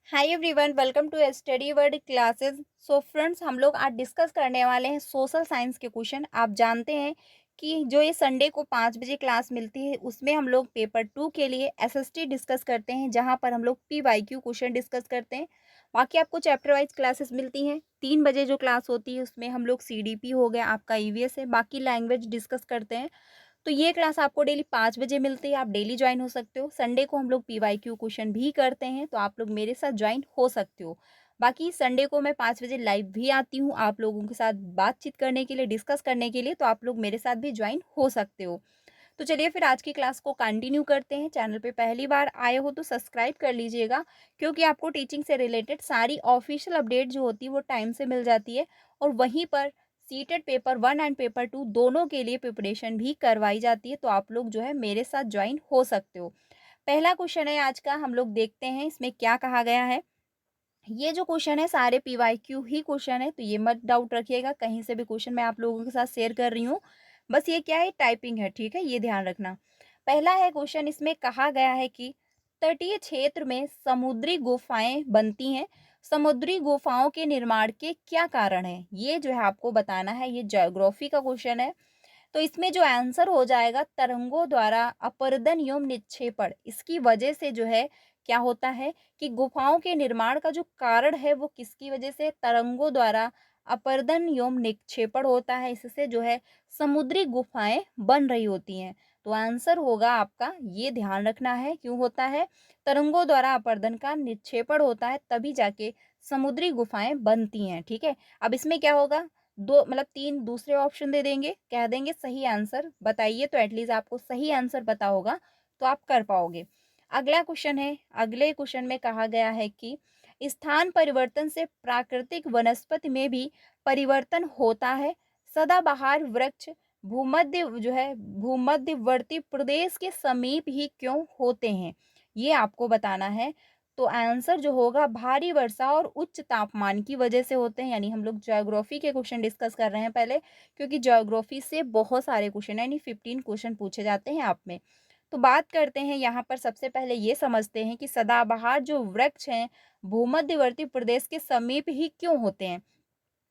Hi everyone, welcome to study word classes. So friends, हम लोग आज डिस्कस करने वाले हैं सोशल साइंस के क्वेश्चन। आप जानते हैं कि जो ये संडे को 5 बजे क्लास मिलती है उसमें हम लोग पेपर 2 के लिए एसएसटी डिस्कस करते हैं, जहां पर हम लोग पीवाईक्यू क्वेश्चन डिस्कस करते हैं। बाकी आपको चैप्टर वाइज क्लासेस मिलती हैं। 3 बजे जो क्लास होती है उसमें हम लोग सीडीपी हो गया, आपका ईवीएस है, बाकी लैंग्वेज डिस्कस करते हैं। तो ये क्लास आपको डेली 5 बजे मिलती है, आप डेली ज्वाइन हो सकते हो। संडे को हम लोग पीवाईक्यू क्वेश्चन भी करते हैं, तो आप लोग मेरे साथ ज्वाइन हो सकते हो। बाकी संडे को मैं 5 बजे लाइव भी आती हूँ आप लोगों के साथ बातचीत करने के लिए, डिस्कस करने के लिए, तो आप लोग मेरे साथ भी ज्वाइन हो सकते हो। तो चलिए फिर आज की क्लास को कंटिन्यू करते हैं। चैनल पे पहली बार आए हो तो सब्सक्राइब कर लीजिएगा, क्योंकि आपको टीचिंग से रिलेटेड सारी ऑफिशियल अपडेट जो होती है वो टाइम से मिल जाती है। और वहीं पर सीटेड पेपर 1 एंड पेपर 2 दोनों के लिए प्रिपरेशन भी करवाई जाती है, तो आप लोग जो है मेरे साथ ज्वाइन हो सकते हो। पहला क्वेश्चन है आज का, हम लोग देखते हैं इसमें क्या कहा गया है। ये जो क्वेश्चन है सारे पीवाईक्यू ही क्वेश्चन है, तो ये मत डाउट रखिएगा, कहीं से भी क्वेश्चन मैं आप लोगों के साथ शेयर कर रही हूँ। बस ये क्या है, टाइपिंग है, ठीक है, ये ध्यान रखना। पहला है क्वेश्चन, इसमें कहा गया है कि तटीय क्षेत्र में समुद्री गुफाएं बनती हैं। समुद्री गुफाओं के निर्माण के क्या कारण है, ये जो है आपको बताना है। ये ज्योग्राफी का क्वेश्चन है। तो इसमें जो आंसर हो जाएगा, तरंगों द्वारा अपरदन एवं निक्षेपण, इसकी वजह से जो है क्या होता है कि गुफाओं के निर्माण का जो कारण है वो किसकी वजह से, तरंगों द्वारा अपरदन एवं निक्षेपण होता है। इससे जो है समुद्री गुफाएं बन रही होती हैं। तो आंसर होगा आपका, ये ध्यान रखना है, क्यों होता है, तरंगों द्वारा अपरदन का निक्षेपण होता है, तभी जाके समुद्री गुफाएं बनती हैं। ठीक है, अब इसमें क्या होगा, दो मतलब तीन दूसरे ऑप्शन दे देंगे, कह देंगे सही आंसर बताइए, तो एटलीस्ट आपको सही आंसर पता होगा तो आप कर पाओगे। अगला क्वेश्चन है, अगले क्वेश्चन में कहा गया है कि स्थान परिवर्तन से प्राकृतिक वनस्पति में भी परिवर्तन होता है। सदाबहार वृक्ष भूमध्य जो है भूमध्यवर्ती प्रदेश के समीप ही क्यों होते हैं, ये आपको बताना है। तो आंसर जो होगा, भारी वर्षा और उच्च तापमान की वजह से होते हैं। यानी हम लोग ज्योग्राफी के क्वेश्चन डिस्कस कर रहे हैं पहले, क्योंकि ज्योग्राफी से बहुत सारे क्वेश्चन यानी 15 क्वेश्चन पूछे जाते हैं आप में। तो बात करते हैं यहाँ पर, सबसे पहले ये समझते हैं कि सदाबहार जो वृक्ष हैं भूमध्यवर्ती प्रदेश के समीप ही क्यों होते हैं।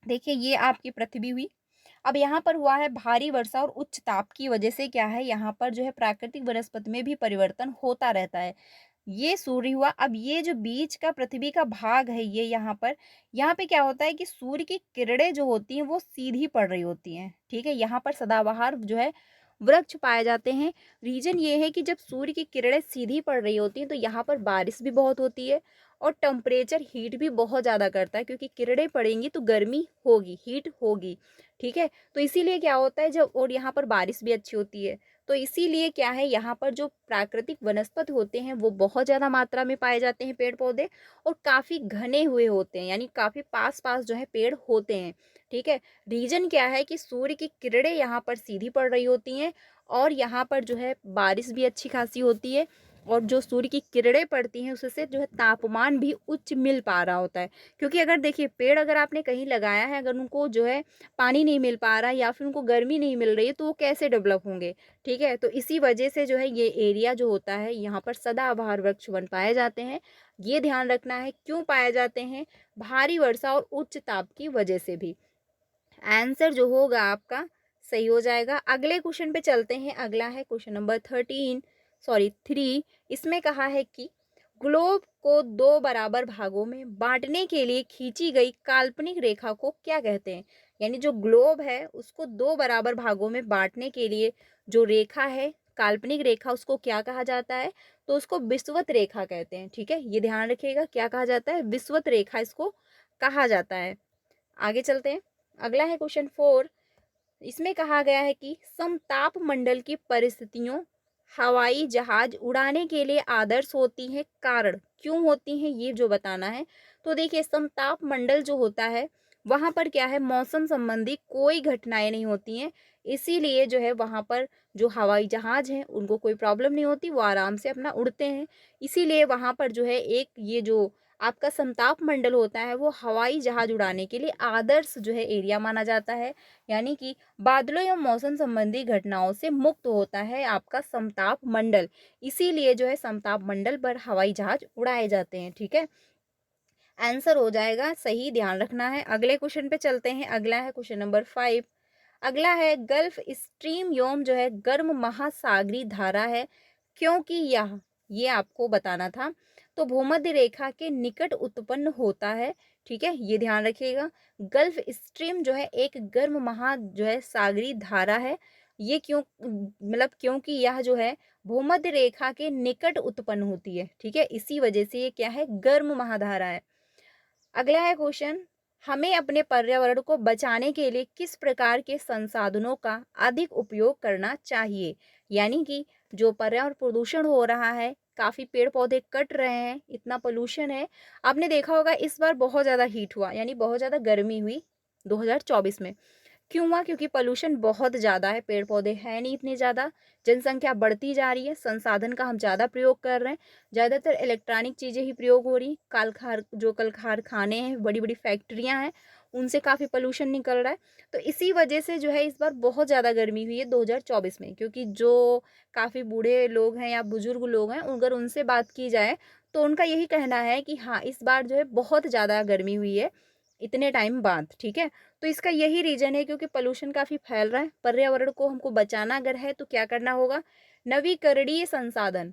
देखिए, ये आपकी पृथ्वी हुई। अब यहाँ पर हुआ है भारी वर्षा और उच्च ताप की वजह से क्या है, यहाँ पर जो है प्राकृतिक वनस्पति में भी परिवर्तन होता रहता है। ये सूर्य हुआ। अब ये जो बीच का पृथ्वी का भाग है, ये यहाँ पे क्या होता है कि सूर्य की किरणें जो होती हैं वो सीधी पड़ रही होती हैं। ठीक है, यहाँ पर सदाबहार जो है वृक्ष पाए जाते हैं। रीजन ये है कि जब सूर्य की किरणें सीधी पड़ रही होती हैं तो यहाँ पर बारिश भी बहुत होती है और टेम्परेचर हीट भी बहुत ज़्यादा करता है, क्योंकि किरणें पड़ेंगी तो गर्मी होगी, हीट होगी। ठीक है, तो इसीलिए क्या होता है जब, और यहाँ पर बारिश भी अच्छी होती है, तो इसीलिए क्या है, यहाँ पर जो प्राकृतिक वनस्पति होते हैं वो बहुत ज़्यादा मात्रा में पाए जाते हैं, पेड़ पौधे, और काफ़ी घने हुए होते हैं, यानी काफ़ी पास पास जो है पेड़ होते हैं। ठीक है, रीजन क्या है कि सूर्य की किरणें यहाँ पर सीधी पड़ रही होती हैं, और यहाँ पर जो है बारिश भी अच्छी खासी होती है, और जो सूर्य की किरणें पड़ती हैं उससे जो है तापमान भी उच्च मिल पा रहा होता है। क्योंकि अगर देखिए, पेड़ अगर आपने कहीं लगाया है, अगर उनको जो है पानी नहीं मिल पा रहा है या फिर उनको गर्मी नहीं मिल रही है, तो वो कैसे डेवलप होंगे। ठीक है, तो इसी वजह से जो है ये एरिया जो होता है, यहाँ पर सदाबहार वृक्ष वन पाए जाते हैं। ये ध्यान रखना है, क्यों पाए जाते हैं, भारी वर्षा और उच्च ताप की वजह से भी। आंसर जो होगा आपका सही हो जाएगा। अगले क्वेश्चन पे चलते हैं। अगला है क्वेश्चन नंबर 3। इसमें कहा है कि ग्लोब को दो बराबर भागों में बांटने के लिए खींची गई काल्पनिक रेखा को क्या कहते हैं। यानी जो ग्लोब है उसको दो बराबर भागों में बांटने के लिए जो रेखा है, काल्पनिक रेखा, उसको क्या कहा जाता है, तो उसको विषुवत रेखा कहते हैं। ठीक है, ये ध्यान रखिएगा, क्या कहा जाता है, विषुवत रेखा इसको कहा जाता है। आगे चलते हैं। अगला है क्वेश्चन 4। इसमें कहा गया है कि समताप मंडल की परिस्थितियों हवाई जहाज उड़ाने के लिए आदर्श होती हैं, कारण क्यों होती हैं, ये जो बताना है। तो देखिए, समताप मंडल जो होता है वहाँ पर क्या है, मौसम संबंधी कोई घटनाएं नहीं होती हैं, इसीलिए जो है वहाँ पर जो हवाई जहाज हैं उनको कोई प्रॉब्लम नहीं होती, वो आराम से अपना उड़ते हैं। इसीलिए वहाँ पर जो है एक ये जो आपका समताप मंडल होता है वो हवाई जहाज उड़ाने के लिए आदर्श जो है एरिया माना जाता है। यानी कि बादलों या मौसम संबंधी घटनाओं से मुक्त होता है आपका समताप मंडल, इसीलिए जो है समताप मंडल पर हवाई जहाज उड़ाए जाते हैं। ठीक है, आंसर हो जाएगा सही, ध्यान रखना है। अगले क्वेश्चन पे चलते हैं। अगला है क्वेश्चन नंबर 5। अगला है गल्फ स्ट्रीम योम जो है गर्म महासागरीय धारा है, क्योंकि यह, ये आपको बताना था, तो भूमध्य रेखा के निकट उत्पन्न होता है। ठीक है, ये ध्यान रखिएगा। गल्फ स्ट्रीम जो है एक गर्म महा जो है सागरीय धारा है। ये क्यों, मतलब क्योंकि यह जो है भूमध्य रेखा के निकट उत्पन्न होती है। ठीक है, इसी वजह से ये क्या है, गर्म महाधारा है। अगला है क्वेश्चन, हमें अपने पर्यावरण को बचाने के लिए किस प्रकार के संसाधनों का अधिक उपयोग करना चाहिए। यानी कि जो पर्यावरण प्रदूषण हो रहा है, काफी पेड़ पौधे कट रहे हैं, इतना पोल्यूशन है। आपने देखा होगा इस बार बहुत ज्यादा हीट हुआ, यानी बहुत ज्यादा गर्मी हुई 2024 में। क्यों हुआ? क्योंकि पोल्यूशन बहुत ज़्यादा है, पेड़ पौधे हैं नहीं इतने ज़्यादा, जनसंख्या बढ़ती जा रही है, संसाधन का हम ज़्यादा प्रयोग कर रहे हैं, ज़्यादातर इलेक्ट्रॉनिक चीज़ें ही प्रयोग हो रही, कल कारखाने हैं, बड़ी बड़ी फैक्ट्रियां हैं, उनसे काफ़ी पोल्यूशन निकल रहा है। तो इसी वजह से जो है इस बार बहुत ज़्यादा गर्मी हुई है 2024 में। क्योंकि जो काफ़ी बूढ़े लोग हैं या बुजुर्ग लोग हैं, अगर उनसे बात की जाए तो उनका यही कहना है कि हाँ, इस बार जो है बहुत ज़्यादा गर्मी हुई है इतने टाइम बाद। ठीक है, तो इसका यही रीजन है, क्योंकि पोल्यूशन काफी फैल रहा है। पर्यावरण को हमको बचाना अगर है तो क्या करना होगा, नवीकरणीय संसाधन,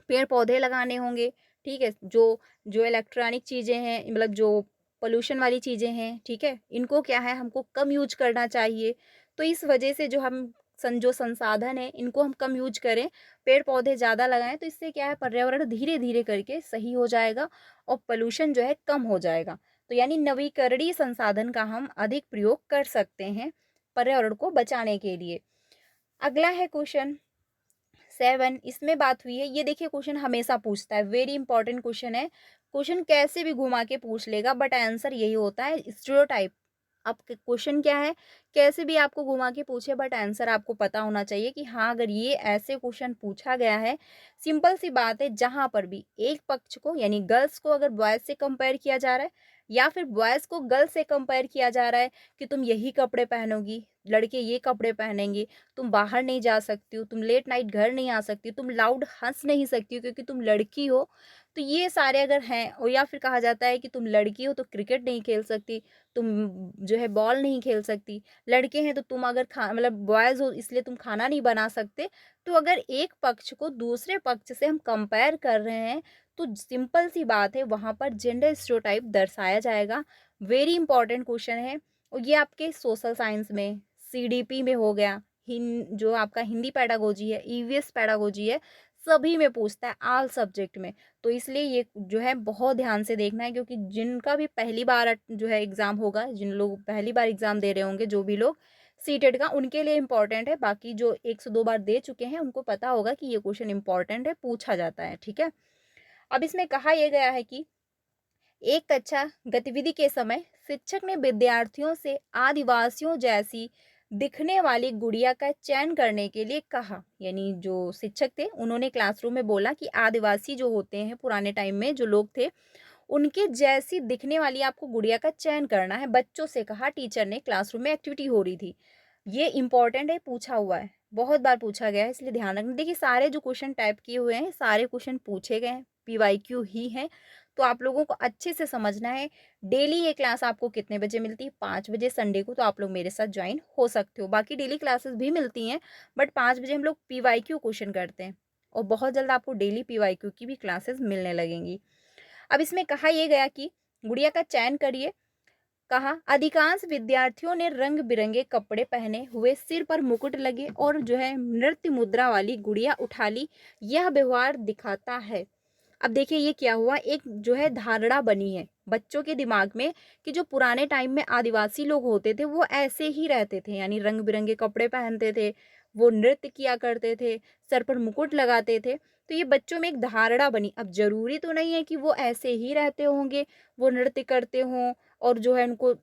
पेड़ पौधे लगाने होंगे। ठीक है, जो जो इलेक्ट्रॉनिक चीजें हैं, मतलब जो पोल्यूशन वाली चीजें हैं, ठीक है, इनको क्या है, हमको कम यूज करना चाहिए। तो इस वजह से जो हम जो संसाधन है इनको हम कम यूज करें, पेड़ पौधे ज्यादा लगाएं, तो इससे क्या है, पर्यावरण धीरे धीरे करके सही हो जाएगा और पोल्यूशन जो है कम हो जाएगा। तो यानी नवीकरणीय संसाधन का हम अधिक प्रयोग कर सकते हैं पर्यावरण को बचाने के लिए। अगला है क्वेश्चन 7। इसमें बात हुई है, ये देखिए क्वेश्चन हमेशा पूछता है, वेरी इंपॉर्टेंट क्वेश्चन है। क्वेश्चन कैसे भी घुमा के पूछ लेगा, बट आंसर यही होता है, स्टीरियोटाइप। अब क्वेश्चन क्या है, कैसे भी आपको घुमा के पूछे, बट आंसर आपको पता होना चाहिए कि हाँ, अगर ये ऐसे क्वेश्चन पूछा गया है, सिंपल सी बात है, जहां पर भी एक पक्ष को यानी गर्ल्स को अगर बॉयज से कंपेयर किया जा रहा है, या फिर बॉयज को गर्ल्स से कंपेयर किया जा रहा है कि तुम यही कपड़े पहनोगी, लड़के ये कपड़े पहनेंगे, तुम बाहर नहीं जा सकती हो, तुम लेट नाइट घर नहीं आ सकती, तुम लाउड हंस नहीं सकती हो क्योंकि तुम लड़की हो, तो ये सारे अगर हैं, और या फिर कहा जाता है कि तुम लड़की हो तो क्रिकेट नहीं खेल सकती, तुम जो है बॉल नहीं खेल सकती, लड़के हैं तो तुम अगर मतलब बॉयज हो इसलिए तुम खाना नहीं बना सकते। तो अगर एक पक्ष को दूसरे पक्ष से हम कंपेयर कर रहे हैं, तो सिंपल सी बात है, वहां पर जेंडर स्टीरियोटाइप दर्शाया जाएगा। वेरी इंपॉर्टेंट क्वेश्चन है, और ये आपके सोशल साइंस में, सीडीपी में हो गया, जो आपका हिंदी पेडागोजी है, ईवीएस पेडागोजी है, सभी में पूछता है, ऑल सब्जेक्ट में। तो इसलिए ये जो है बहुत ध्यान से देखना है, क्योंकि जिनका भी पहली बार जो है एग्जाम होगा, जिन लोग पहली बार एग्जाम दे रहे होंगे, जो भी लोग सीटेड का, उनके लिए इंपॉर्टेंट है। बाकी जो 1 से 2 बार दे चुके हैं उनको पता होगा कि ये क्वेश्चन इंपॉर्टेंट है, पूछा जाता है। ठीक है, अब इसमें कहा यह गया है कि एक कक्षा गतिविधि के समय शिक्षक ने विद्यार्थियों से आदिवासियों जैसी दिखने वाली गुड़िया का चयन करने के लिए कहा। यानी जो शिक्षक थे उन्होंने क्लासरूम में बोला कि आदिवासी जो होते हैं पुराने टाइम में जो लोग थे, उनके जैसी दिखने वाली आपको गुड़िया का चयन करना है, बच्चों से कहा टीचर ने। क्लासरूम में एक्टिविटी हो रही थी। ये इंपॉर्टेंट है, पूछा हुआ है, बहुत बार पूछा गया है, इसलिए ध्यान रखना। देखिए सारे जो क्वेश्चन टाइप किए हुए हैं, सारे क्वेश्चन पूछे गए हैं, पीवाईक्यू ही है, तो आप लोगों को अच्छे से समझना है। डेली ये क्लास आपको कितने बजे मिलती है? 5 बजे संडे को, तो आप लोग मेरे साथ ज्वाइन हो सकते हो। बाकी डेली क्लासेस भी मिलती हैं, बट 5 बजे हम लोग पीवाईक्यू क्वेश्चन करते हैं, और बहुत जल्द आपको डेली पीवाईक्यू की भी क्लासेस मिलने लगेंगी। अब इसमें कहा यह गया कि गुड़िया का चयन करिए। कहा अधिकांश विद्यार्थियों ने रंग बिरंगे कपड़े पहने हुए, सिर पर मुकुट लगे और जो है नृत्य मुद्रा वाली गुड़िया उठा ली, यह व्यवहार दिखाता है। अब देखिए ये क्या हुआ, एक जो है धारणा बनी है बच्चों के दिमाग में कि जो पुराने टाइम में आदिवासी लोग होते थे वो ऐसे ही रहते थे, यानी रंग बिरंगे कपड़े पहनते थे, वो नृत्य किया करते थे, सर पर मुकुट लगाते थे। तो ये बच्चों में एक धारणा बनी। अब जरूरी तो नहीं है कि वो ऐसे ही रहते होंगे, वो नृत्य करते हों और जो है उनको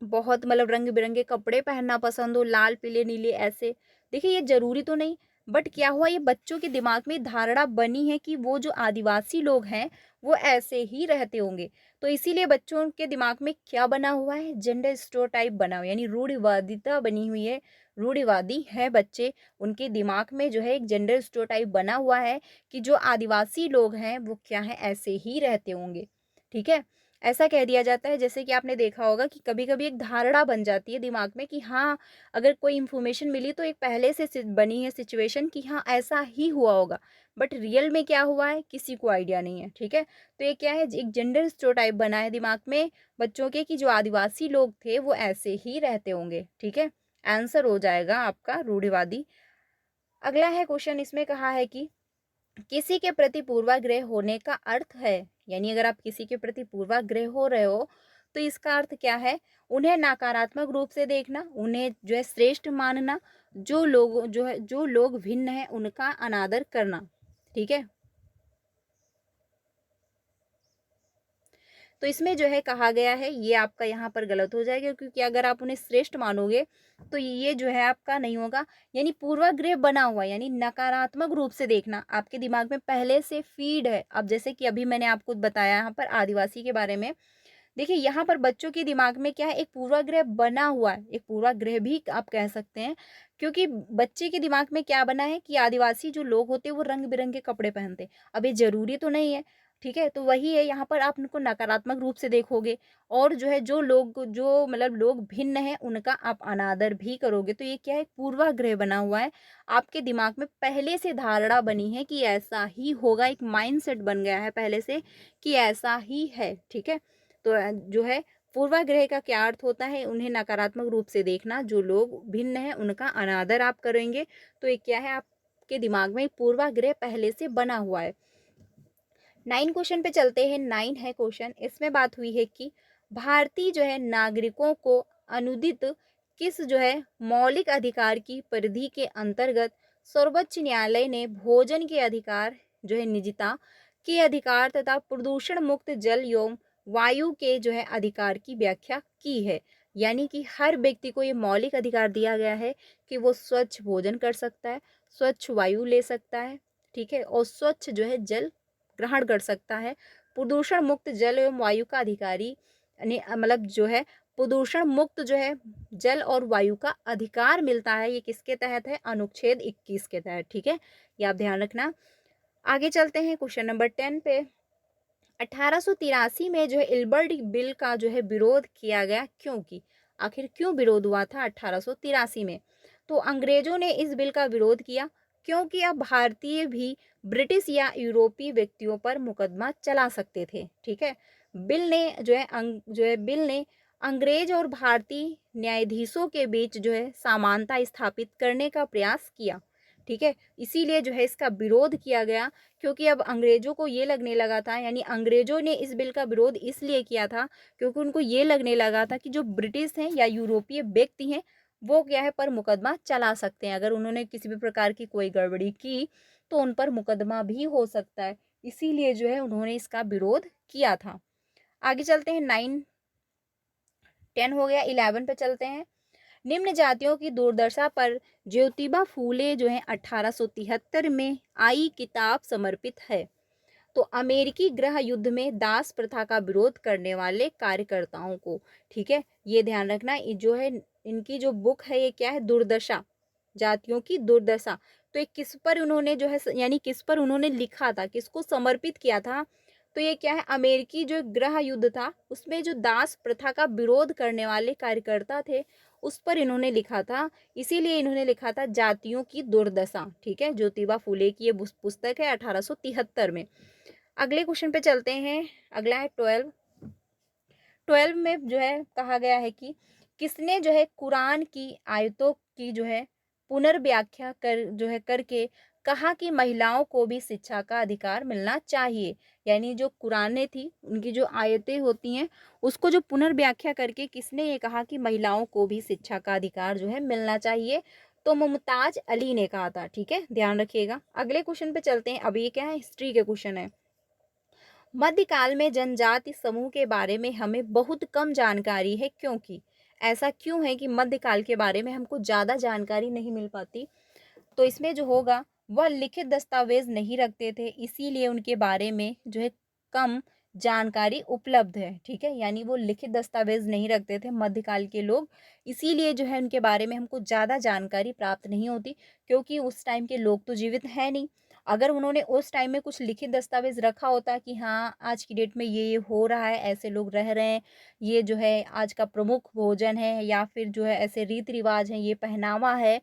बहुत मतलब रंग बिरंगे कपड़े पहनना पसंद हो, लाल पीले नीले ऐसे। देखिए ये जरूरी तो नहीं, बट क्या हुआ, ये बच्चों के दिमाग में धारणा बनी है कि वो जो आदिवासी लोग हैं वो ऐसे ही रहते होंगे। तो इसीलिए बच्चों के दिमाग में क्या बना हुआ है, जेंडर स्टीरियोटाइप बना हुआ है, यानी रूढ़िवादिता बनी हुई है, रूढ़िवादी है बच्चे। उनके दिमाग में जो है एक जेंडर स्टीरियोटाइप बना हुआ है कि जो आदिवासी लोग हैं वो क्या है, ऐसे ही रहते होंगे। ठीक है, ऐसा कह दिया जाता है जैसे कि आपने देखा होगा कि कभी-कभी एक धारणा बन जाती है दिमाग में कि हाँ, अगर कोई इन्फॉर्मेशन मिली तो एक पहले से बनी है सिचुएशन कि हाँ, ऐसा ही हुआ होगा। बट रियल में क्या हुआ है किसी को आइडिया नहीं है, ठीक है? तो ये क्या है एक जेंडर स्टीरियोटाइप बना है दिमाग में बच्चों के कि जो आदिवासी लोग थे वो ऐसे ही रहते होंगे, ठीक है? आंसर हो जाएगा आपका रूढ़िवादी। अगला है क्वेश्चन इसमें कहा है कि किसी के प्रति पूर्वाग्रह होने का अर्थ है, यानी अगर आप किसी के प्रति पूर्वाग्रह हो रहे हो तो इसका अर्थ क्या है? उन्हें नकारात्मक रूप से देखना, उन्हें जो है श्रेष्ठ मानना, जो लोग भिन्न है उनका अनादर करना, ठीक है? तो इसमें जो है कहा गया है ये आपका यहाँ पर गलत हो जाएगा क्योंकि अगर आप उन्हें श्रेष्ठ मानोगे तो ये जो है आपका नहीं होगा। यानी पूर्वाग्रह बना हुआ यानी नकारात्मक रूप से देखना आपके दिमाग में पहले से फीड है। अब जैसे कि अभी मैंने आपको बताया यहाँ पर आदिवासी के बारे में, देखिए यहाँ पर बच्चों के दिमाग में क्या है एक पूर्वाग्रह बना हुआ है, एक पूर्वाग्रह भी आप कह सकते हैं क्योंकि बच्चे के दिमाग में क्या बना है कि आदिवासी जो लोग होते हैं वो रंग बिरंगे कपड़े पहनते हैं। अब ये जरूरी तो नहीं है, ठीक है? तो वही है यहाँ पर आप उनको नकारात्मक रूप से देखोगे और जो है जो मतलब लोग भिन्न हैं उनका आप अनादर भी करोगे। तो ये क्या है पूर्वाग्रह बना हुआ है, आपके दिमाग में पहले से धारणा बनी है कि ऐसा ही होगा, एक माइंडसेट बन गया है पहले से कि ऐसा ही है, ठीक है? तो जो है पूर्वाग्रह का क्या अर्थ होता है? उन्हें नकारात्मक रूप से देखना, जो लोग भिन्न हैं उनका अनादर आप करेंगे। तो ये क्या है आपके दिमाग में पूर्वाग्रह पहले से बना हुआ है। 9 क्वेश्चन पे चलते हैं। 9 है क्वेश्चन, इसमें बात हुई है कि भारतीय जो है नागरिकों को अनुदित किस जो है मौलिक अधिकार की परिधि के अंतर्गत सर्वोच्च न्यायालय ने भोजन के अधिकार, जो है निजता के अधिकार तथा प्रदूषण मुक्त जल एवं वायु के जो है अधिकार की व्याख्या की है। यानी कि हर व्यक्ति को ये मौलिक अधिकार दिया गया है कि वो स्वच्छ भोजन कर सकता है, स्वच्छ वायु ले सकता है, ठीक है, और स्वच्छ जो है जल ग्रहण कर सकता है। प्रदूषण मुक्त जल एवं वायु का अधिकारी मतलब जो है प्रदूषण मुक्त जो है जल और वायु का अधिकार मिलता है, ये किसके तहत है? अनुच्छेद 21 के तहत, ठीक है? ये आप ध्यान रखना। आगे चलते हैं क्वेश्चन नंबर 10 पे। 1883 में जो है इल्बर्ट बिल का जो है विरोध किया गया, क्योंकि आखिर क्यों विरोध हुआ था 1883 में? तो अंग्रेजों ने इस बिल का विरोध किया क्योंकि अब भारतीय भी ब्रिटिश या यूरोपीय व्यक्तियों पर मुकदमा चला सकते थे, ठीक है? बिल ने अंग्रेज और भारतीय न्यायाधीशों के बीच जो है समानता स्थापित करने का प्रयास किया, ठीक है? इसीलिए जो है इसका विरोध किया गया क्योंकि अब अंग्रेजों को ये लगने लगा था, यानी अंग्रेजों ने इस बिल का विरोध इसलिए किया था क्योंकि उनको ये लगने लगा था कि जो ब्रिटिश हैं या यूरोपीय व्यक्ति हैं वो क्या है पर मुकदमा चला सकते हैं। अगर उन्होंने किसी भी प्रकार की कोई गड़बड़ी की तो उन पर मुकदमा भी हो सकता है, इसीलिए जो है उन्होंने इसका विरोध किया था। आगे चलते हैं। 9 10 हो गया, 11 पे चलते हैं। निम्न जातियों की दुर्दशा पर ज्योतिबा फूले जो है 1873 में आई किताब समर्पित है। तो अमेरिकी गृह युद्ध में दास प्रथा का विरोध करने वाले कार्यकर्ताओं को, ठीक है, ये ध्यान रखना। ये जो है इनकी जो बुक है ये क्या है? दुर्दशा, जातियों की दुर्दशा। तो ये किस पर उन्होंने जो है यानी किस पर उन्होंने लिखा था, किसको समर्पित किया था? तो ये क्या है? अमेरिकी जो गृह युद्ध था उसमें जो दास प्रथा का विरोध करने वाले कार्यकर्ता थे उस पर इन्होंने लिखा था, इसीलिए इन्होंने लिखा था जातियों की दुर्दशा, ठीक है? ज्योतिबा फूले की ये पुस्तक है 1873 में। अगले क्वेश्चन पे चलते हैं। अगला है 12। 12 में जो है कहा गया है कि किसने जो है कुरान की आयतों की जो है पुनर्व्याख्या करके कहा कि महिलाओं को भी शिक्षा का अधिकार मिलना चाहिए। यानी जो कुरानें थी उनकी जो आयतें होती हैं उसको जो पुनर्व्याख्या करके किसने ये कहा कि महिलाओं को भी शिक्षा का अधिकार जो है मिलना चाहिए? तो मुमताज अली ने कहा था, ठीक है, ध्यान रखिएगा। अगले क्वेश्चन पे चलते हैं। अब ये क्या है? हिस्ट्री के क्वेश्चन है। मध्यकाल में जनजाति समूह के बारे में हमें बहुत कम जानकारी है, क्योंकि ऐसा क्यों है कि मध्यकाल के बारे में हमको ज़्यादा जानकारी नहीं मिल पाती? तो इसमें जो होगा वह लिखित दस्तावेज नहीं रखते थे, इसीलिए उनके बारे में जो है कम जानकारी उपलब्ध है, ठीक है? यानी वो लिखित दस्तावेज नहीं रखते थे मध्यकाल के लोग, इसीलिए जो है उनके बारे में हमको ज़्यादा जानकारी प्राप्त नहीं होती क्योंकि उस टाइम के लोग तो जीवित है नहीं। अगर उन्होंने उस टाइम में कुछ लिखित दस्तावेज़ रखा होता कि हाँ, आज की डेट में ये हो रहा है, ऐसे लोग रह रहे हैं, ये जो है आज का प्रमुख भोजन है या फिर जो है ऐसे रीति-रिवाज हैं, ये पहनावा है,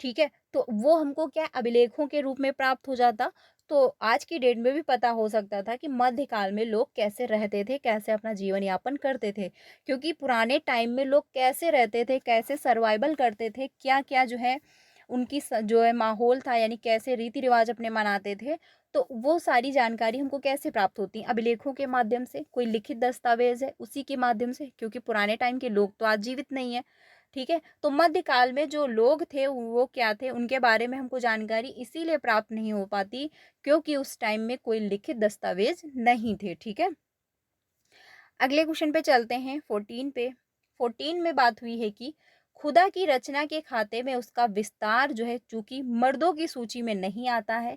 ठीक है? तो वो हमको क्या अभिलेखों के रूप में प्राप्त हो जाता, तो आज की डेट में भी पता हो सकता था कि मध्यकाल में लोग कैसे रहते थे, कैसे अपना जीवन यापन करते थे। क्योंकि पुराने टाइम में लोग कैसे रहते थे, कैसे सर्वाइवल करते थे, क्या-क्या जो है उनकी जो है माहौल था, यानी कैसे रीति-रिवाज अपने मनाते थे, तो वो सारी जानकारी हमको कैसे प्राप्त होती है? अभिलेखों के माध्यम से, कोई लिखित दस्तावेज़ है उसी के माध्यम से, क्योंकि पुराने टाइम के लोग तो आज जीवित नहीं है। ठीक है? तो मध्यकाल में जो लोग थे वो क्या थे, उनके बारे में हमको जानकारी इसीलिए प्राप्त नहीं हो पाती क्योंकि उस टाइम में कोई लिखित दस्तावेज़ नहीं थे, ठीक है? अगले क्वेश्चन पे चलते हैं 14 पे। 14 में बात हुई है कि खुदा की रचना के खाते में उसका विस्तार जो है चूँकि मर्दों की सूची में नहीं आता है,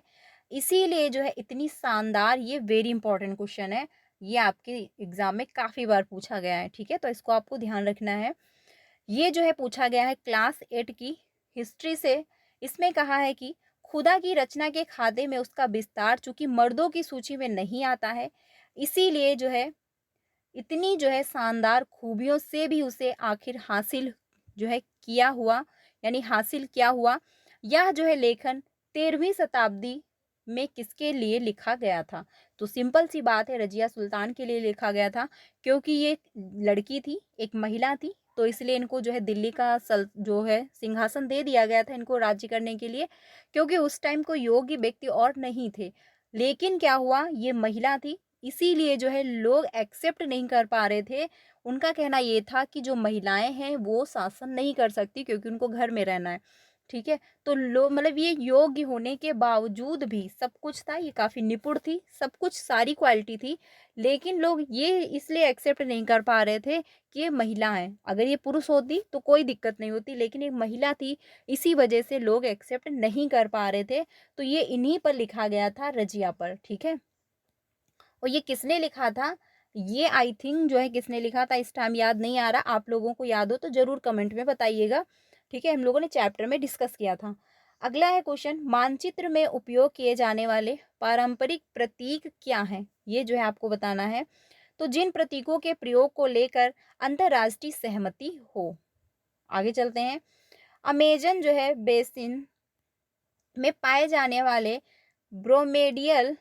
इसीलिए जो है इतनी शानदार, ये वेरी इंपॉर्टेंट क्वेश्चन है। ये आपके एग्ज़ाम में काफ़ी बार पूछा गया है, ठीक है? तो इसको आपको ध्यान रखना है। ये जो है पूछा गया है क्लास 8 की हिस्ट्री से। इसमें कहा है कि खुदा की रचना के खाते में उसका विस्तार चूँकि मर्दों की सूची में नहीं आता है, इसीलिए जो है इतनी जो है शानदार खूबियों से भी उसे आखिर हासिल जो है किया हुआ, यानी हासिल क्या हुआ, यह जो है लेखन 13वीं शताब्दी में किसके लिए लिखा गया था? तो सिंपल सी बात है, रज़िया सुल्तान के लिए लिखा गया था क्योंकि ये एक लड़की थी, एक महिला थी, तो इसलिए इनको जो है दिल्ली का सल जो है सिंहासन दे दिया गया था इनको राज्य करने के लिए, क्योंकि उस टाइम कोई योग्य व्यक्ति और नहीं थे। लेकिन क्या हुआ, ये महिला थी, इसीलिए जो है लोग एक्सेप्ट नहीं कर पा रहे थे। उनका कहना ये था कि जो महिलाएँ हैं वो शासन नहीं कर सकती क्योंकि उनको घर में रहना है, ठीक है? तो लो मतलब ये योग्य होने के बावजूद भी सब कुछ था, ये काफ़ी निपुण थी, सब कुछ सारी क्वालिटी थी, लेकिन लोग ये इसलिए एक्सेप्ट नहीं कर पा रहे थे कि ये महिला है। अगर ये पुरुष होती तो कोई दिक्कत नहीं होती, लेकिन एक महिला थी, इसी वजह से लोग एक्सेप्ट नहीं कर पा रहे थे। तो ये इन्हीं पर लिखा गया था, रज़िया पर, ठीक है? और ये किसने लिखा था? ये आई थिंक जो है किसने लिखा था इस टाइम याद नहीं आ रहा, आप लोगों को याद हो तो ज़रूर कमेंट में बताइएगा, ठीक है? हम लोगों ने चैप्टर में डिस्कस किया था। अगला है क्वेश्चन, मानचित्र में उपयोग किए जाने वाले पारंपरिक प्रतीक क्या हैं? ये जो है आपको बताना है। तो जिन प्रतीकों के प्रयोग को लेकर अंतर्राष्ट्रीय सहमति हो। आगे चलते हैं। अमेज़न जो है बेसिन में पाए जाने वाले ब्रोमेडियल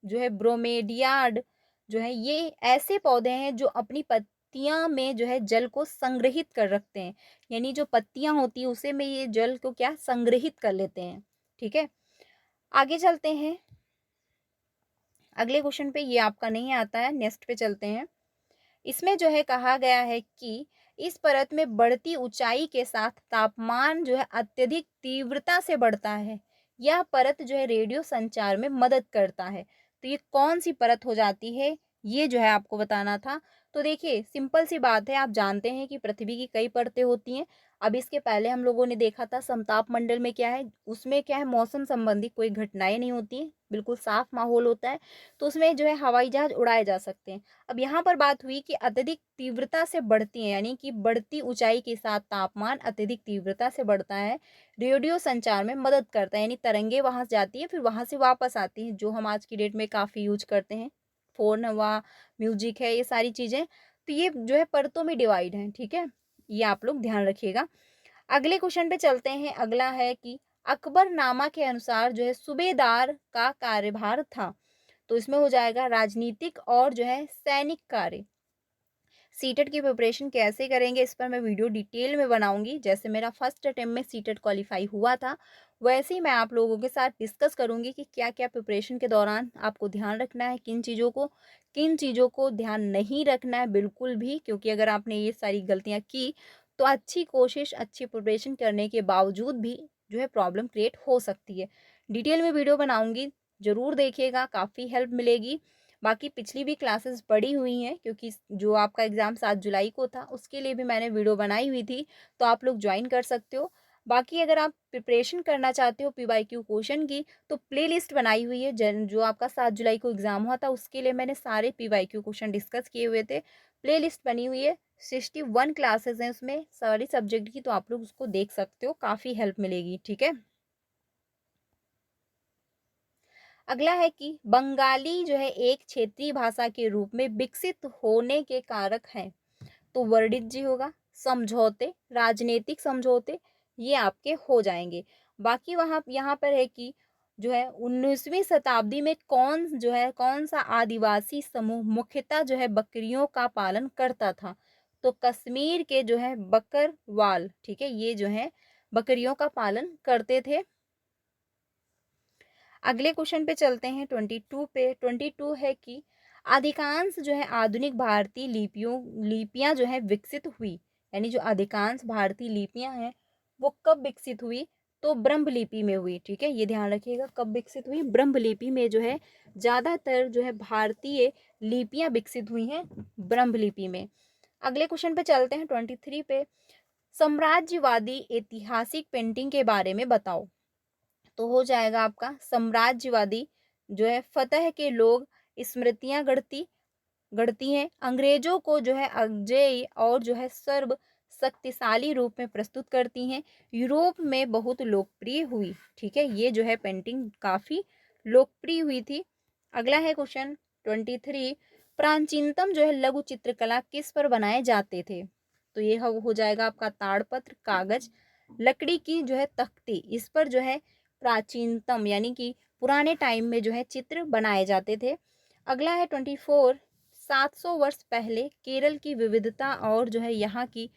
जो है ब्रोमेडियाड जो है, ये ऐसे पौधे हैं जो अपनी पत्तियां में जो है जल को संग्रहित कर रखते हैं, यानी जो पत्तियां होती है उसे में ये जल को क्या संग्रहित कर लेते हैं, ठीक है? आगे चलते हैं अगले क्वेश्चन पे, ये आपका नहीं आता है, नेक्स्ट पे चलते हैं। इसमें जो है कहा गया है कि इस परत में बढ़ती ऊंचाई के साथ तापमान जो है अत्यधिक तीव्रता से बढ़ता है। यह परत जो है रेडियो संचार में मदद करता है। तो ये कौन सी परत हो जाती है, ये जो है आपको बताना था। तो देखिए सिंपल सी बात है, आप जानते हैं कि पृथ्वी की कई परतें होती हैं। अब इसके पहले हम लोगों ने देखा था समताप मंडल में क्या है, उसमें क्या है मौसम संबंधी कोई घटनाएं नहीं होती हैं, बिल्कुल साफ माहौल होता है, तो उसमें जो है हवाई जहाज उड़ाए जा सकते हैं। अब यहाँ पर बात हुई कि अत्यधिक तीव्रता से बढ़ती है, यानी कि बढ़ती ऊंचाई के साथ तापमान अत्यधिक तीव्रता से बढ़ता है, रेडियो संचार में मदद करता है, यानी तरंगे वहां से जाती है फिर वहां से वापस आती हैं, जो हम आज की डेट में काफी यूज करते हैं, फोन हुआ, म्यूजिक है, ये सारी चीजें। तो ये जो है परतों में डिवाइड है, ठीक है? ये आप लोग ध्यान रखिएगा। अगले क्वेश्चन पे चलते हैं। अगला है कि अकबरनामा के अनुसार जो है सूबेदार का कार्यभार था, तो इसमें हो जाएगा राजनीतिक और जो है सैनिक कार्य। सीटेट की प्रिपरेशन कैसे करेंगे इस पर मैं वीडियो डिटेल में बनाऊंगी, जैसे मेरा फर्स्ट अटेम्प्ट में सीटेट क्वालिफाई हुआ था वैसे ही मैं आप लोगों के साथ डिस्कस करूंगी कि क्या क्या प्रिपरेशन के दौरान आपको ध्यान रखना है, किन चीज़ों को ध्यान नहीं रखना है बिल्कुल भी, क्योंकि अगर आपने ये सारी गलतियां की तो अच्छी कोशिश अच्छी प्रिपरेशन करने के बावजूद भी जो है प्रॉब्लम क्रिएट हो सकती है। डिटेल में वीडियो बनाऊंगी, ज़रूर देखिएगा, काफ़ी हेल्प मिलेगी। बाकी पिछली भी क्लासेस पड़ी हुई हैं, क्योंकि जो आपका एग्ज़ाम 7 जुलाई को था उसके लिए भी मैंने वीडियो बनाई हुई थी, तो आप लोग ज्वाइन कर सकते हो। बाकी अगर आप प्रिपरेशन करना चाहते हो पीवाईक्यू क्वेश्चन की, तो प्लेलिस्ट बनाई हुई है, जन जो आपका 7 जुलाई को एग्ज़ाम हुआ था उसके लिए मैंने सारे पीवाईक्यू क्वेश्चन डिस्कस किए हुए थे। प्लेलिस्ट बनी हुई है, 61 क्लासेस हैं उसमें सारी सब्जेक्ट की, तो आप लोग उसको देख सकते हो, काफ़ी हेल्प मिलेगी, ठीक है? अगला है कि बंगाली जो है एक क्षेत्रीय भाषा के रूप में विकसित होने के कारक हैं। तो वर्डित होगा, समझौते, राजनीतिक समझौते, ये आपके हो जाएंगे। बाकी वहाँ यहाँ पर है कि जो है 19वीं शताब्दी में कौन सा आदिवासी समूह मुख्यतः जो है बकरियों का पालन करता था। तो कश्मीर के जो है बकरवाल, ठीक है, ये जो है बकरियों का पालन करते थे। अगले क्वेश्चन पे चलते हैं 22 पे। 22 है कि अधिकांश जो है आधुनिक भारतीय लिपियां जो है विकसित हुई, यानी जो अधिकांश भारतीय लिपियां हैं वो कब विकसित हुई, तो ब्रह्म लिपि में हुई। ठीक है, ये ध्यान रखिएगा, कब विकसित हुई, ब्रह्म लिपि में जो है ज्यादातर जो है भारतीय लिपियां विकसित हुई हैं ब्रह्म लिपि में। अगले क्वेश्चन पे चलते हैं 23 पे। साम्राज्यवादी ऐतिहासिक पेंटिंग के बारे में बताओ। तो हो जाएगा आपका साम्राज्यवादी जो है फतह के लोग स्मृतियां गढ़ती हैं, अंग्रेजों को जो है अजय और जो है सर्व शक्तिशाली रूप में प्रस्तुत करती हैं, यूरोप में बहुत लोकप्रिय हुई। ठीक है, ये जो है पेंटिंग काफी लोकप्रिय हुई थी। अगला है क्वेश्चन 23। प्राचीनतम जो है लघु चित्रकला किस पर बनाए जाते थे। तो ये हो जाएगा आपका ताड़पत्र, कागज, लकड़ी की जो है तख्ती, इस पर जो है प्राचीनतम यानी कि पुराने टाइम में जो है चित्र बनाए जाते थे। अगला है 24। 700 वर्ष पहले केरल की विविधता और जो है यहाँ की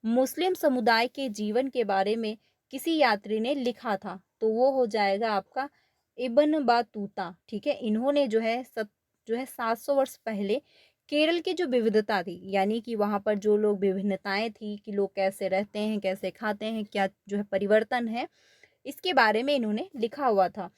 मुस्लिम समुदाय के जीवन के बारे में किसी यात्री ने लिखा था। तो वो हो जाएगा आपका इब्न बातूता। ठीक है, इन्होंने जो है 700 वर्ष पहले केरल की जो विविधता थी, यानी कि वहाँ पर जो लोग विभिन्नताएं थी कि लोग कैसे रहते हैं, कैसे खाते हैं, क्या जो है परिवर्तन है, इसके बारे में इन्होंने लिखा हुआ था।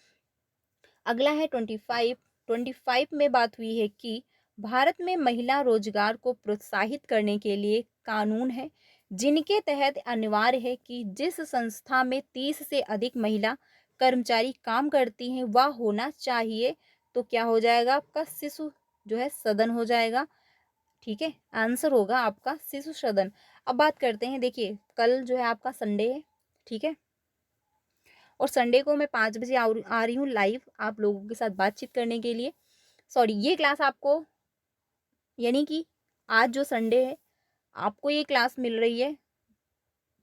अगला है 25। 25 में बात हुई है कि भारत में महिला रोजगार को प्रोत्साहित करने के लिए कानून है जिनके तहत अनिवार्य है कि जिस संस्था में 30 से अधिक महिला कर्मचारी काम करती हैं वह होना चाहिए। तो क्या हो जाएगा आपका शिशु जो है सदन हो जाएगा। ठीक है, आंसर होगा आपका शिशु सदन। अब बात करते हैं, देखिए कल जो है आपका संडे है। ठीक है, और संडे को मैं 5 बजे आ रही हूँ लाइव आप लोगों के साथ बातचीत करने के लिए। सॉरी, ये क्लास आपको, यानी कि आज जो संडे है आपको ये क्लास मिल रही है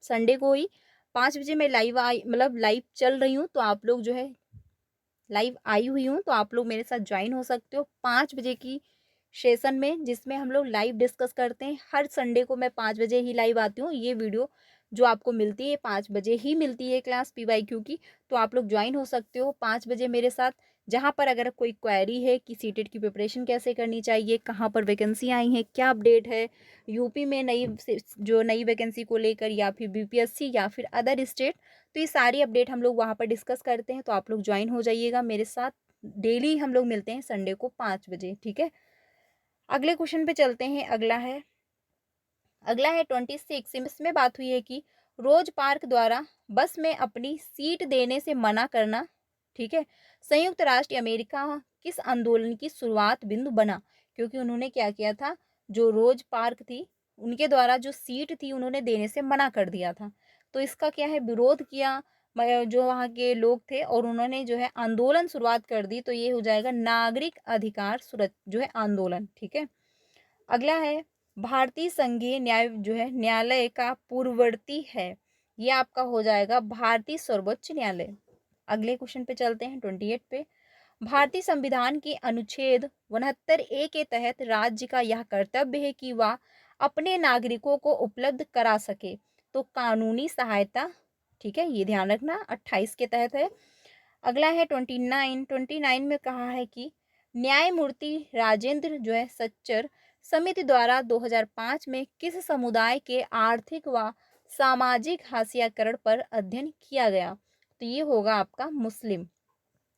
संडे को ही 5 बजे। मैं लाइव आई, मतलब लाइव चल रही हूँ, तो आप लोग जो है लाइव आई हुई हूँ, तो आप लोग मेरे साथ ज्वाइन हो सकते हो 5 बजे की सेशन में, जिसमें हम लोग लाइव डिस्कस करते हैं। हर संडे को मैं 5 बजे ही लाइव आती हूँ। ये वीडियो जो आपको मिलती है 5 बजे ही मिलती है क्लास PYQ की, तो आप लोग ज्वाइन हो सकते हो 5 बजे मेरे साथ। जहाँ पर अगर कोई क्वेरी है कि सीटेट की प्रिपरेशन कैसे करनी चाहिए, कहाँ पर वैकेंसी आई हैं, क्या अपडेट है यूपी में नई वैकेंसी को लेकर, या फिर BPSC या फिर अदर स्टेट, तो ये सारी अपडेट हम लोग वहाँ पर डिस्कस करते हैं। तो आप लोग ज्वाइन हो जाइएगा मेरे साथ, डेली हम लोग मिलते हैं संडे को 5 बजे। ठीक है, अगले क्वेश्चन पे चलते हैं। अगला है 26। इसमें बात हुई है कि रोज पार्क द्वारा बस में अपनी सीट देने से मना करना, ठीक है, संयुक्त राष्ट्र अमेरिका किस आंदोलन की शुरुआत बिंदु बना। क्योंकि उन्होंने क्या किया था, जो रोज पार्क थी उनके द्वारा जो सीट थी उन्होंने देने से मना कर दिया था, तो इसका क्या है विरोध किया जो वहाँ के लोग थे, और उन्होंने जो है आंदोलन शुरुआत कर दी। तो ये हो जाएगा नागरिक अधिकार जो है आंदोलन। ठीक है, अगला है भारतीय संघीय न्याय जो है न्यायालय का पूर्ववर्ती है, ये आपका हो जाएगा भारतीय सर्वोच्च न्यायालय। अगले क्वेश्चन पे चलते हैं 28 पे। भारतीय संविधान के अनुच्छेद 69A के तहत राज्य का यह कर्तव्य है कि वह अपने नागरिकों को उपलब्ध करा सके तो कानूनी सहायता। ठीक है, ये ध्यान रखना 28 के तहत है। अगला है 29 में कहा है कि न्यायमूर्ति राजेंद्र जो है सच्चर समिति द्वारा 2005 में किस समुदाय के आर्थिक व सामाजिक हाशियाकरण पर अध्ययन किया गया। तो ये होगा आपका मुस्लिम।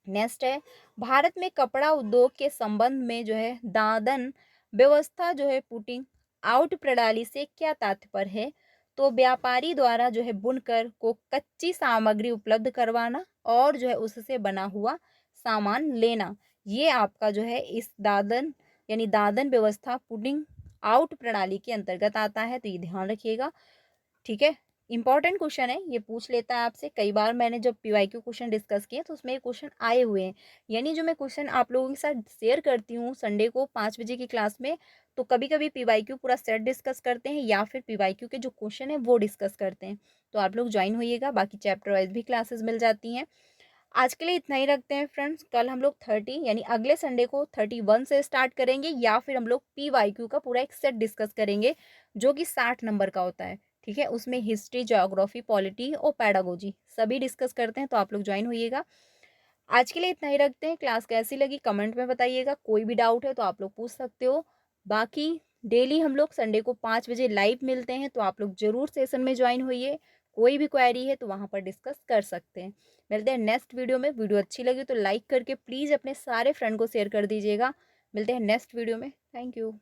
नेक्स्ट है भारत में कपड़ा उद्योग के संबंध में जो है दादन व्यवस्था जो है पुटिंग आउट प्रणाली से क्या तात्पर्य है। तो व्यापारी द्वारा जो है बुनकर को कच्ची सामग्री उपलब्ध करवाना और जो है उससे बना हुआ सामान लेना, ये आपका जो है इस दादन यानी दादन व्यवस्था पुटिंग आउट प्रणाली के अंतर्गत आता है। तो ये ध्यान रखिएगा। ठीक है, इंपॉर्टेंट क्वेश्चन है, ये पूछ लेता है आपसे। कई बार मैंने जब पीवाईक्यू क्वेश्चन डिस्कस किए तो उसमें ये क्वेश्चन आए हुए हैं। यानी जो मैं क्वेश्चन आप लोगों के साथ शेयर करती हूँ संडे को 5 बजे की क्लास में, तो कभी-कभी पीवाईक्यू पूरा सेट डिस्कस करते हैं या फिर पीवाईक्यू के जो क्वेश्चन है वो डिस्कस करते हैं। तो आप लोग ज्वाइन होइएगा, बाकी चैप्टर वाइज़ भी क्लासेस मिल जाती हैं। आज के लिए इतना ही रखते हैं फ्रेंड्स। कल हम लोग 30 यानी अगले संडे को 31 से स्टार्ट करेंगे या फिर हम लोग पीवाईक्यू का पूरा एक सेट डिस्कस करेंगे जो कि 60 नंबर का होता है। ठीक है, उसमें हिस्ट्री, ज्योग्राफी, पॉलिटी और पैडागोजी सभी डिस्कस करते हैं, तो आप लोग ज्वाइन होइएगा। आज के लिए इतना ही रखते हैं। क्लास कैसी लगी कमेंट में बताइएगा। कोई भी डाउट है तो आप लोग पूछ सकते हो। बाकी डेली हम लोग संडे को 5 बजे लाइव मिलते हैं, तो आप लोग ज़रूर सेशन में ज्वाइन होइए। कोई भी क्वेरी है तो वहाँ पर डिस्कस कर सकते हैं। मिलते हैं नेक्स्ट वीडियो में। वीडियो अच्छी लगी तो लाइक करके प्लीज़ अपने सारे फ्रेंड को शेयर कर दीजिएगा। मिलते हैं नेक्स्ट वीडियो में। Thank you.